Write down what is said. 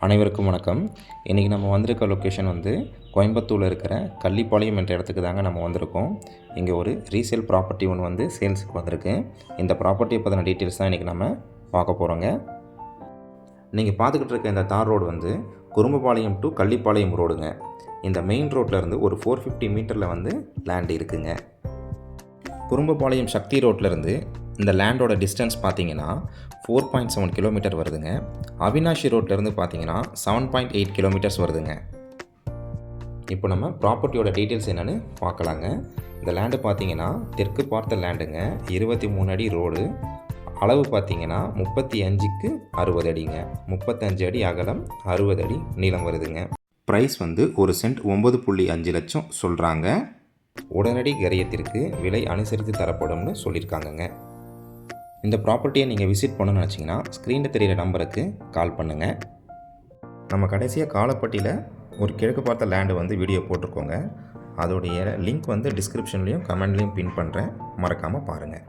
அனைவருக்கும் வணக்கம். இன்றைக்கி நம்ம வந்திருக்க லொக்கேஷன் வந்து கோயம்புத்தூரில் இருக்கிற கள்ளிப்பாளையம் என்ற இடத்துக்கு தாங்க நம்ம வந்திருக்கோம். இங்கே ஒரு ரீசேல் ப்ராப்பர்ட்டி ஒன்று வந்து சேல்ஸுக்கு வந்திருக்கு. இந்த ப்ராப்பர்ட்டியை பற்றின டீட்டெயில்ஸ் தான் இன்றைக்கி நம்ம பார்க்க போகிறோங்க. நீங்கள் பார்த்துக்கிட்டு இருக்க இந்த தார் ரோடு வந்து குறும்பபாளையம் டு கள்ளிப்பாளையம் ரோடுங்க. இந்த மெயின் ரோட்லேருந்து ஒரு 450 மீட்டரில் வந்து லேண்ட் இருக்குங்க. குறும்பபாளையம் சக்தி ரோட்லேருந்து இந்த லேண்டோட டிஸ்டன்ஸ் பார்த்தீங்கன்னா 4.7 கிலோமீட்டர் வருதுங்க. அவினாஷி ரோட்லேருந்து பார்த்தீங்கன்னா 7.8 கிலோமீட்டர்ஸ் வருதுங்க. இப்போ நம்ம ப்ராப்பர்ட்டியோட டீட்டெயில்ஸ் என்னென்னு பார்க்கலாங்க. இந்த லேண்டு பார்த்தீங்கன்னா தெற்கு பார்த்த லேண்டுங்க. 23 அடி ரோடு. அளவு பார்த்தீங்கன்னா 35க்கு 60 அடிங்க. 35 அடி அகலம், 60 அடி நீளம் வருதுங்க. ப்ரைஸ் வந்து ஒரு சென்ட் 9.5 லட்சம் சொல்கிறாங்க. உடனடி கரியத்திற்கு விலை அனுசரித்து தரப்படும்னு சொல்லியிருக்காங்கங்க. இந்த ப்ராப்பர்ட்டியை நீங்கள் விசிட் பண்ணணும்னு நினச்சிங்கன்னா ஸ்க்ரீனில் தெரிகிற நம்பருக்கு கால் பண்ணுங்கள். நம்ம கடைசியாக காலப்பட்டியில் ஒரு கிழக்கு பார்த்த லேண்டு வந்து வீடியோ போட்டிருக்கோங்க. அதோடைய லிங்க் வந்து டிஸ்கிரிப்ஷன்லேயும் கமெண்ட்லேயும் பின் பண்ணுறேன், மறக்காமல் பாருங்கள்.